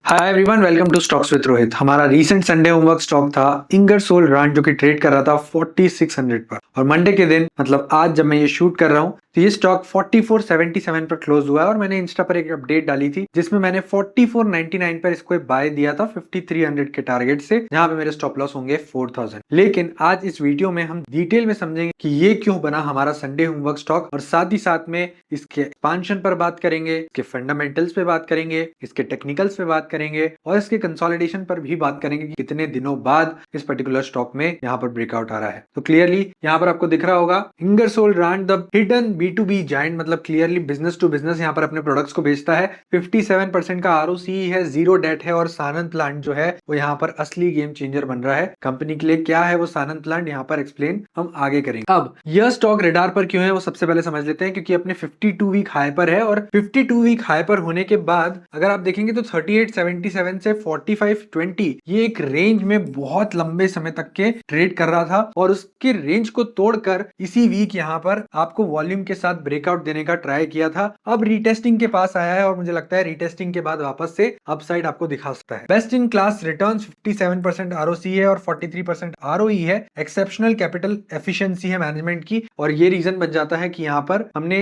Hi everyone, welcome to stocks with Rohit. हमारा recent Sunday homework stock था Ingersoll Rand, जो कि ट्रेड कर रहा था 4600 पर। और मंडे के दिन मतलब आज जब मैं ये शूट कर रहा हूँ तो ये स्टॉक 4477 पर क्लोज हुआ है। और मैंने इंस्टा पर एक अपडेट डाली थी जिसमें मैंने 4499 पर इसको बाय दिया था 5300 के टारगेट से, जहां पे मेरे स्टॉप लॉस होंगे 4000। लेकिन आज इस वीडियो में हम डिटेल में समझेंगे कि ये क्यों बना हमारा संडे होमवर्क स्टॉक, और साथ ही साथ में इसके एक्सपांशन पर बात करेंगे, इसके फंडामेंटल्स पे बात करेंगे, इसके टेक्निकल्स पे बात करेंगे और इसके कंसोलिडेशन पर भी बात करेंगे कि कितने दिनों बाद इस पर्टिकुलर स्टॉक में यहाँ पर ब्रेकआउट आ रहा है। तो क्लियरली यहाँ पर आपको दिख रहा होगा Ingersoll Rand the hidden B2B giant, मतलब क्लियरली बिजनेस टू बिजनेस यहाँ पर अपने प्रोडक्ट्स को बेचता है। 57% का ROCE है, जीरो डेट है, और सानंद प्लांट जो है वो यहाँ पर असली गेम चेंजर बन रहा है कंपनी के लिए। क्या है वो सानंद प्लांट, यहाँ पर एक्सप्लेन हम आगे करेंगे। अब यह स्टॉक रेडार पर क्यों है वो सबसे पहले समझ लेते हैं, क्योंकि अपने 52 वीक हाई पर है। और 52 वीक हाई पर होने के बाद अगर आप देखेंगे तो 3877 से 4520 ये एक रेंज में बहुत लंबे समय तक के ट्रेड कर रहा था, और उसके रेंज को तोड़कर इसी वीक यहाँ पर आपको वॉल्यूम के साथ ब्रेकआउट देने का ट्राई किया था। अब रीटेस्टिंग के पास आया है और मुझे लगता है रीटेस्टिंग के बाद वापस से अपसाइड आपको दिखा सकता है। Best in class returns 57% ROCE है और 43% ROE है। एक्सेप्शनल कैपिटल एफिशिएंसी है मैनेजमेंट की, और ये रीजन बन जाता है कि यहाँ पर हमने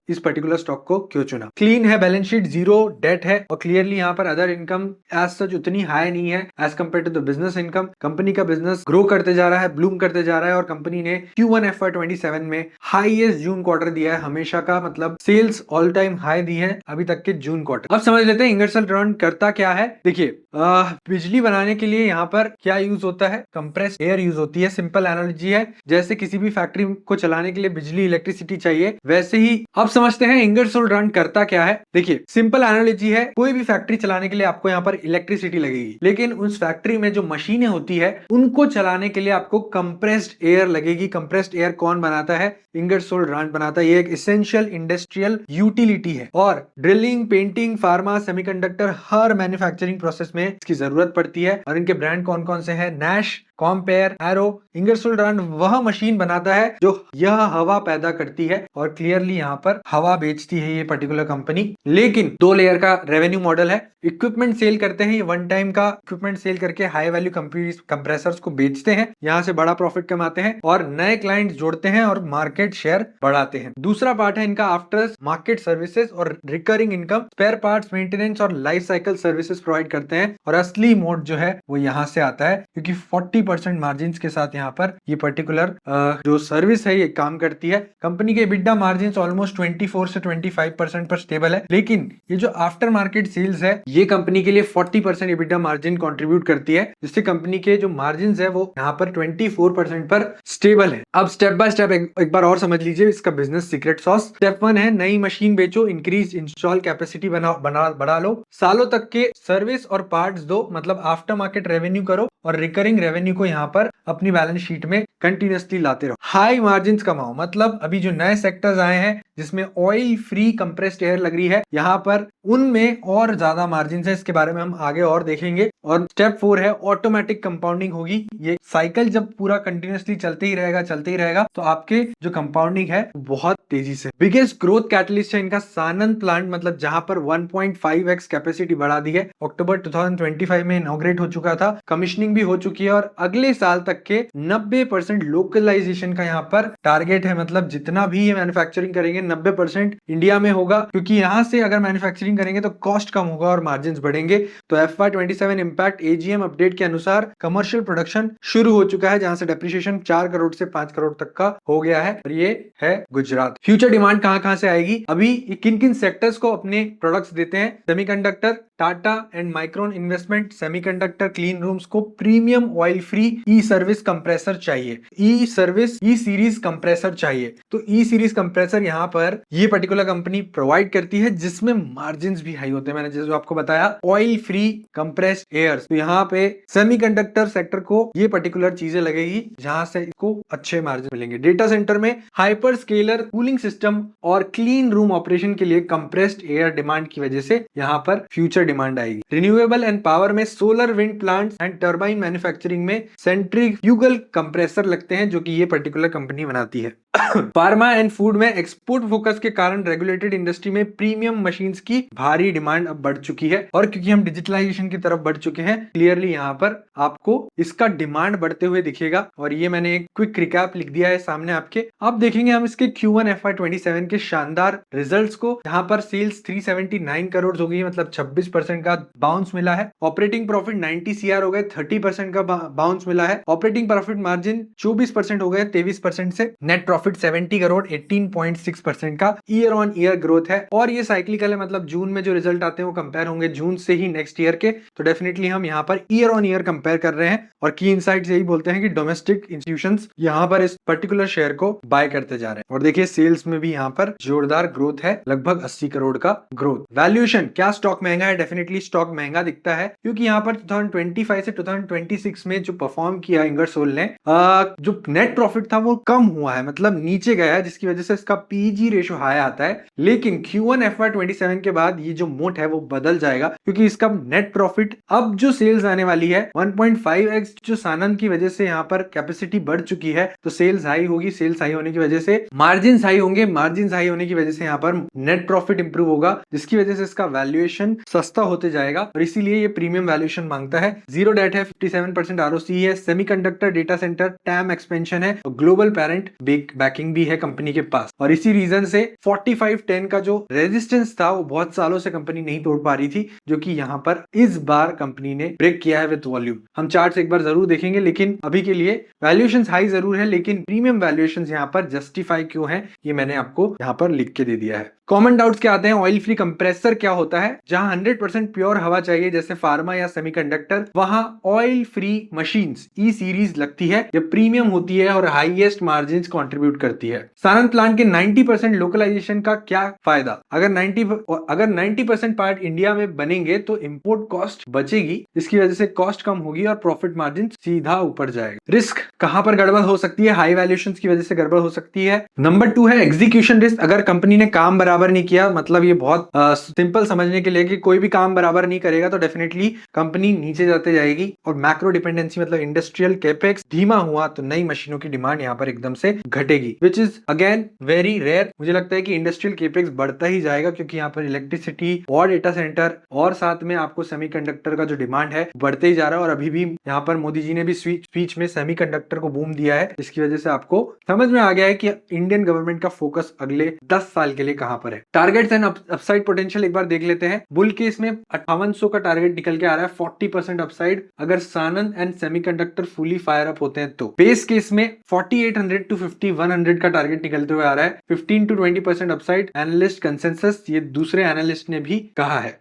इस पर्टिकुलर स्टॉक को क्यों चुना। क्लीन है बैलेंस शीट, जीरो डेट है, और क्लियरली यहाँ पर अदर इनकम एज सच उतनी हाई नहीं है as compare to the business income. Company का बिजनेस ग्रो करते जा रहा है, ब्लूम करते जा रहा है, और कंपनी ने Q1 FY27 में हाईएस्ट जून क्वार्टर दिया है हमेशा का, मतलब सेल्स ऑल टाइम हाई दी है अभी तक के जून क्वार्टर। अब समझ लेते हैं इंगरसोल रैंड करता क्या है। देखिए बिजली बनाने के लिए यहाँ पर क्या यूज होता है, कंप्रेस्ड एयर यूज होती है। सिंपल एनालॉजी है, जैसे किसी भी फैक्ट्री को चलाने के लिए बिजली इलेक्ट्रिसिटी चाहिए, वैसे ही अब समझते हैं इंगरसोल रैंड करता क्या है। देखिए सिंपल एनालॉजी है, कोई भी फैक्ट्री चलाने के लिए आपको यहाँ पर इलेक्ट्रिसिटी लगेगी, लेकिन उस फैक्ट्री में जो मशीनें होती है उनको चलाने के लिए आपको कंप्रेस्ड एयर लगेगी। कंप्रेस्ड एयर कौन बनाता है? इंगरसोल रैंड बनाता है। ये एक एसेंशियल इंडस्ट्रियल यूटिलिटी है, और ड्रिलिंग, पेंटिंग, फार्मा, सेमीकंडक्टर हर मैन्युफैक्चरिंग प्रोसेस में इसकी जरूरत पड़ती है। और इनके ब्रांड कौन कौन से हैं? Nash, CompAir, ARO. Ingersoll Rand वह मशीन बनाता है जो यह हवा पैदा करती है, और क्लियरली यहाँ पर हवा बेचती है ये पर्टिकुलर कंपनी। लेकिन 2 लेयर का रेवेन्यू मॉडल है। इक्विपमेंट सेल करते हैं, ये वन टाइम का इक्विपमेंट सेल करके हाई वैल्यू कंप्रेसर्स को बेचते हैं, यहाँ से बड़ा प्रॉफिट कमाते हैं, और नए क्लाइंट्स जोड़ते हैं और मार्केट शेयर बढ़ाते हैं। दूसरा पार्ट है इनका आफ्टर मार्केट सर्विसेज और recurring income, spare parts, maintenance और लाइफ साइकिल सर्विसेज प्रोवाइड करते हैं। और असली मोड जो है वो यहाँ से आता है, क्योंकि 40% मार्जिन के साथ यहाँ पर ये पर्टिकुलर जो सर्विस है ये काम करती है। कंपनी के EBITDA मार्जिन ऑलमोस्ट 24 से 25% पर स्टेबल है, लेकिन ये जो आफ्टर मार्केट सेल्स है ये कंपनी के लिए 40% EBITDA मार्जिन कंट्रीब्यूट करती है, जिससे कंपनी के जो मार्जिन है वो यहाँ पर 24% पर स्टेबल है। अब स्टेप बाय स्टेप एक बार और समझ लीजिए इसका बिजनेस सीक्रेट सॉस। स्टेप 1 है नई मशीन बेचो, इंक्रीज इंस्टॉल कैपेसिटी बढ़ा लो, सालों तक के सर्विस और पार्ट्स दो, मतलब आफ्टर मार्केट रेवेन्यू करो, और रिकरिंग रेवेन्यू को यहाँ पर अपनी बैलेंस शीट में कंटिन्यूअसली लाते रहो। हाई मार्जिन कमाओ, मतलब अभी जो नए सेक्टर्स आए हैं जिसमें ऑयल फ्री कंप्रेस्ड एयर लग रही है, यहाँ पर उनमें और ज्यादा मार्जिन है। इसके बारे में हम आगे और देखेंगे। और स्टेप 4 है ऑटोमेटिक कंपाउंडिंग होगी। ये साइकिल जब पूरा कंटिन्यूअसली चलते ही रहेगा तो आपके जो कंपाउंडिंग है बहुत तेजी से। बिगेस्ट ग्रोथ कैटलिस्ट है इनका सानंद प्लांट, मतलब जहां पर 1.5x कैपेसिटी बढ़ा दी है। अक्टूबर 2025 में इनॉग्रेट हो चुका था, कमिश्निंग भी हो चुकी है, और अगले साल तक के 90% लोकलाइजेशन का यहाँ पर टारगेट है। मतलब जितना भी ये मैन्युफैक्चरिंग करेंगे 90% इंडिया में होगा, क्योंकि यहाँ से अगर मैन्युफैक्चरिंग करेंगे तो कॉस्ट कम होगा और मार्जिन बढ़ेंगे। तो FY27 इंपैक्ट AGM अपडेट के अनुसार कमर्शियल प्रोडक्शन शुरू हो चुका है, जहां से डेप्रिसिएशन 4 करोड़ से 5 करोड़ तक का हो गया है, और ये है गुजरात। फ्यूचर डिमांड कहां से आएगी? अभी किन किन सेक्टर्स को अपने प्रोडक्ट्स देते हैं? Semiconductor, Tata and micron investment semiconductor clean rooms को प्रीमियम ऑयल फ्री ई सर्विस कंप्रेसर चाहिए, ई सीरीज कंप्रेसर चाहिए। तो ई सीरीज कंप्रेसर यहाँ पर ये पर्टिकुलर कंपनी प्रोवाइड करती है, जिसमें मार्जिन भी हाई होते हैं। मैंने जैसे आपको बताया ऑयल फ्री कंप्रेस्ड एयर, तो यहाँ पे सेमीकंडक्टर सेक्टर को ये पर्टिकुलर चीजें लगेगी, जहां से इसको अच्छे मार्जिन मिलेंगे। डेटा सेंटर में हाइपर स्केलर कूलिंग सिस्टम और क्लीन रूम ऑपरेशन के लिए कंप्रेस्ड एयर डिमांड की वजह से यहाँ पर फ्यूचर डिमांड आएगी। रिन्यूएबल एंड पावर में solar, wind plants and turbine manufacturing में सेंट्रीफ्यूगल कंप्रेसर लगते हैं, जो कि ये पर्टिकुलर कंपनी बनाती है। फार्मा एंड फूड में एक्सपोर्ट फोकस के कारण रेगुलेटेड इंडस्ट्री में प्रीमियम मशीन्स की भारी डिमांड अब बढ़ चुकी है, और क्योंकि हम डिजिटलाइजेशन की तरफ बढ़ चुके हैं, क्लियरली यहाँ पर आपको इसका डिमांड बढ़ते हुए दिखेगा। और ये मैंने एक क्विक रिकैप लिख दिया है सामने आपके। अब देखेंगे हम इसके Q1 FY27 के शानदार रिजल्ट्स को। यहाँ पर सेल्स 379 करोड़ हो गई, मतलब 26% का बाउंस मिला है। ऑपरेटिंग प्रॉफिट 90 CR हो गए, 30% का बाउंस मिला है। ऑपरेटिंग प्रॉफिट मार्जिन 24% हो गए 23% से। नेट प्रॉफिट 70 करोड़ 18.6% का ईयर ऑन ईयर ग्रोथ है। और ये साइक्लिकल है, मतलब जून में जो रिजल्ट आते हैं वो कंपेयर होंगे जून से ही नेक्स्ट ईयर के। तो डेफिनेटली हम यहाँ per year on year compare कर रहे हैं, और की इनसाइट्स यही बोलते हैं कि डोमेस्टिक इंस्टीट्यूशंस यहाँ पर इस पर्टिकुलर शेयर को बाय करते जा रहे हैं। और देखिए सेल्स में भी यहाँ पर जोरदार ग्रोथ है, लगभग 80 करोड़ का ग्रोथ। वैल्यूएशन, क्या स्टॉक महंगा है? डेफिनेटली स्टॉक महंगा दिखता है, क्योंकि यहाँ पर 2025 से 2026 में जो परफॉर्म किया इंगरसोल ने, जो नेट प्रॉफिट था वो कम हुआ है, मतलब नीचे गया है, जिसकी वजह से इसका पीजी रेशो हाई आता है। लेकिन Q1 FY27 के बाद ये जो मोड है वो बदल जाएगा, क्योंकि इसका नेट प्रॉफिट अब जो सेल्स आने वाली है 1.5x, जो सानंद की वजह से यहाँ पर कैपेसिटी बढ़ चुकी है, तो सेल्स हाई होगी। सेल्स हाई होने की वजह से मार्जिन हाई होंगे, मार्जिन हाई होने की वजह से यहाँ पर नेट प्रॉफिट इंप्रूव होगा, जिसकी वजह से इसका वैल्यूएशन सस्ता होते जाएगा, और इसीलिए ये प्रीमियम वैल्यूएशन मांगता है। जीरो डेट है, 57% ROCE है, semiconductor, data centre, time expansion है, और ग्लोबल पेरेंट बैकिंग भी है कंपनी के पास। और इसी रीजन से 4510 का जो रेजिस्टेंस था वो बहुत सालों से कंपनी नहीं तोड़ पा रही थी, जो कि यहाँ पर इस बार कंपनी ने ब्रेक किया है विद वॉल्यूम। हम चार्ट्स एक बार जरूर देखेंगे, लेकिन अभी के लिए वैल्यूएशंस हाई जरूर है, लेकिन प्रीमियम वैल्यूएशंस यहाँ पर जस्टिफाई क्यों है ये मैंने आपको यहाँ पर लिख के दे दिया है। कॉमन डाउट्स क्या आते हैं? ऑयल फ्री कंप्रेसर क्या होता है? जहां 100% प्योर हवा चाहिए, जैसे फार्मा या सेमीकंडक्टर, वहां ऑयल फ्री मशीन्स ई सीरीज लगती है, ये प्रीमियम होती है और हाईएस्ट मार्जिन कंट्रीब्यूट करती है। सानंद प्लांट के 90% लोकलाइजेशन का क्या फायदा? अगर 90% पार्ट इंडिया में बनेंगे तो इंपोर्ट कॉस्ट बचेगी, जिसकी वजह से कॉस्ट कम होगी और प्रॉफिट मार्जिन सीधा ऊपर जाएगा। रिस्क कहां पर गड़बड़ हो सकती है? हाई वैल्यूएशन की वजह से गड़बड़ हो सकती है। नंबर 2 है एग्जीक्यूशन रिस्क। अगर कंपनी ने काम बराबर नहीं किया, मतलब ये बहुत सिंपल समझने के लिए कि कोई भी काम बराबर नहीं करेगा तो डेफिनेटली कंपनी नीचे जाते जाएगी। और मैक्रो डिपेंडेंसी, मतलब इंडस्ट्रियल कैपेक्स धीमा हुआ तो नई मशीनों की डिमांड यहाँ पर एकदम से घटेगी, which is again very rare. मुझे लगता है कि इंडस्ट्रियल कैपेक्स बढ़ता ही जाएगा, क्योंकि यहाँ पर इलेक्ट्रिसिटी और डेटा सेंटर और साथ में आपको सेमीकंडक्टर का जो डिमांड है बढ़ते ही जा रहा है। और अभी भी यहाँ पर मोदी जी ने भी स्पीच में सेमीकंडक्टर को बूम दिया है, जिसकी वजह से आपको समझ में आ गया है कि इंडियन गवर्नमेंट का फोकस अगले 10 साल के लिए कहां पर है। टारगेट्स एंड अपसाइड पोटेंशियल एक बार देख लेते हैं। बुल केस में 5800 का टारगेट निकल के आ रहा है, 40% अपसाइड अगर Sanand and semiconductor fully fire up होते हैं तो। बेस केस में 4800 टू 5100 का टारगेट निकलते हुए आ रहा है, 15 to 20% अपसाइड एनालिस्ट कंसेंसस, ये दूसरे एनालिस्ट ने भी कहा है।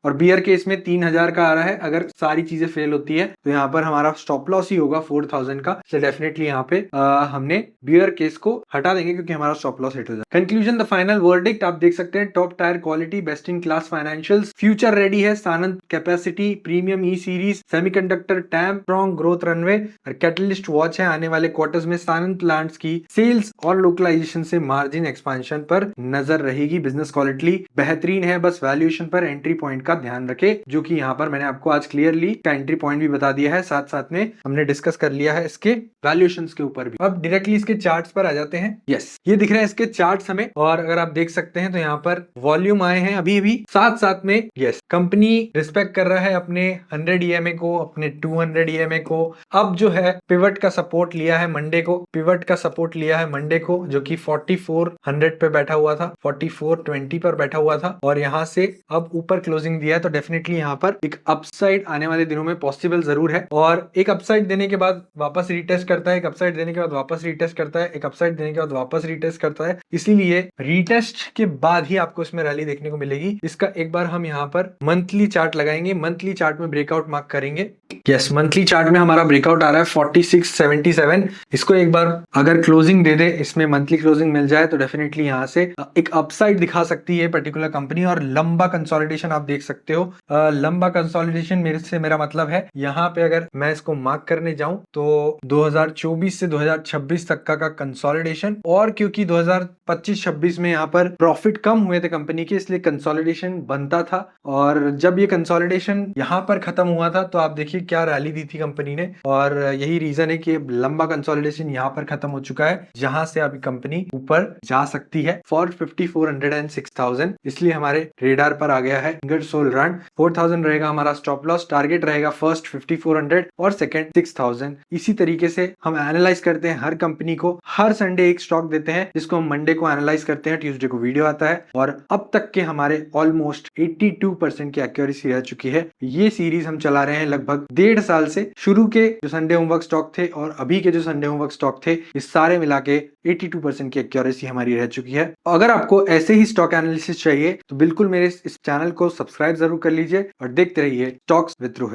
और बियर केस में 3000 का आ रहा है, अगर सारी चीजें फेल होती है तो यहाँ पर हमारा स्टॉप लॉस ही होगा 4000 का। तो डेफिनेटली यहाँ पे हमने बियर केस को हटा देंगे, क्योंकि हमारा स्टॉप लॉस हिट हो जाए। कंक्लूजन, द फाइनल वर्डिक्ट आप देख सकते हैं, top tier quality, best in class financials, future ready है Sanand, capacity, premium E series, semiconductor, TAM, strong growth runway, और कैटलिस्ट वॉच है। आने वाले क्वार्टर्स में सानंद प्लांट्स की सेल्स और लोकलाइजेशन से मार्जिन एक्सपांशन पर नजर रहेगी। बिजनेस क्वालिटी बेहतरीन है, बस वैल्यूएशन पर एंट्री पॉइंट का ध्यान रखे, जो कि यहाँ पर मैंने आपको आज क्लियरली का एंट्री पॉइंट भी बता दिया है, साथ साथ में हमने डिस्कस कर लिया है इसके वैल्यूएशंस के ऊपर भी। अब डायरेक्टली इसके चार्ट्स पर आ जाते हैं। यस, ये दिख रहे हैं इसके चार्ट्स हमें, और अगर आप देख सकते हैं तो यहाँ पर वॉल्यूम आए हैं अभी भी, साथ साथ में यस कंपनी रिस्पेक्ट कर रहा है अपने 100 EMA को, अपने 200 EMA को। अब जो है पिवट का सपोर्ट लिया है मंडे को, पिवट का सपोर्ट लिया है मंडे को, जो कि 4400 पे बैठा हुआ था, 4420 पर बैठा हुआ था, और यहाँ से अब ऊपर क्लोजिंग दिया है। तो डेफिनेटली यहाँ पर एक अपसाइड आने वाले दिनों में पॉसिबल जरूर है, और एक अपसाइड देने के बाद वापस रीटेस्ट करता है, एक अपसाइड देने के बाद वापस रीटेस्ट करता है, एक अपसाइड देने के बाद वापस रीटेस्ट करता है। इसीलिए रीटेस्ट के बाद ही आपको इसमें रैली देखने को मिलेगी। इसका एक बार हम यहाँ पर मंथली चार्ट लगाएंगे, मंथली चार्ट में ब्रेकआउट मार्क करेंगे। यस, मंथली चार्ट में हमारा ब्रेकआउट आ रहा है 4677। इसको एक बार अगर क्लोजिंग दे दे, इसमें मंथली क्लोजिंग मिल जाए तो डेफिनेटली यहाँ से एक अपसाइड दिखा सकती है पर्टिकुलर कंपनी, और लंबा कंसोलिडेशन आप देख सकते हो। लंबा कंसोलिडेशन मेरा मतलब है, यहाँ पे अगर मैं इसको मार्क करने जाऊं तो 2024 से 2026 तक का कंसोलिडेशन, और क्योंकि 2025-26 में यहाँ पर प्रॉफिट कम हुए थे कंपनी के, इसलिए कंसोलिडेशन बनता था। और जब ये कंसोलिडेशन यहाँ पर खत्म हुआ था तो आप देखिए क्या रैली दी थी कंपनी ने, और यही रीजन है कि लंबा कंसोलिडेशन यहाँ पर खत्म हो चुका है, जहां से अभी कंपनी ऊपर जा सकती है फॉर 5400 एंड 6000। इसलिए हमारे रेडार पर आ गया है इंगरसोल रैंड। 4000 रहेगा हमारा स्टॉप लॉस, टारगेट रहेगा फर्स्ट 5400 और सेकंड 6000। इसी तरीके से हम एनालाइज करते हैं हर कंपनी को, हर संडे एक स्टॉक देते हैं जिसको हम मंडे को एनालाइज करते हैं, ट्यूसडे को वीडियो आता है। और अब तक के हमारे ऑलमोस्ट 82% की एक्यूरेसी रह चुकी है। ये सीरीज हम चला रहे हैं लगभग 1.5 साल से। शुरू के जो संडे होमवर्क स्टॉक थे और अभी के जो संडे होमवर्क स्टॉक थे, इस सारे मिला के 82% की एक्यूरेसी हमारी रह चुकी है। अगर आपको ऐसे ही स्टॉक एनालिसिस चाहिए तो बिल्कुल मेरे इस चैनल को सब्सक्राइब जरूर कर लीजिए और देखते रहिए स्टॉक्स विद रोहित।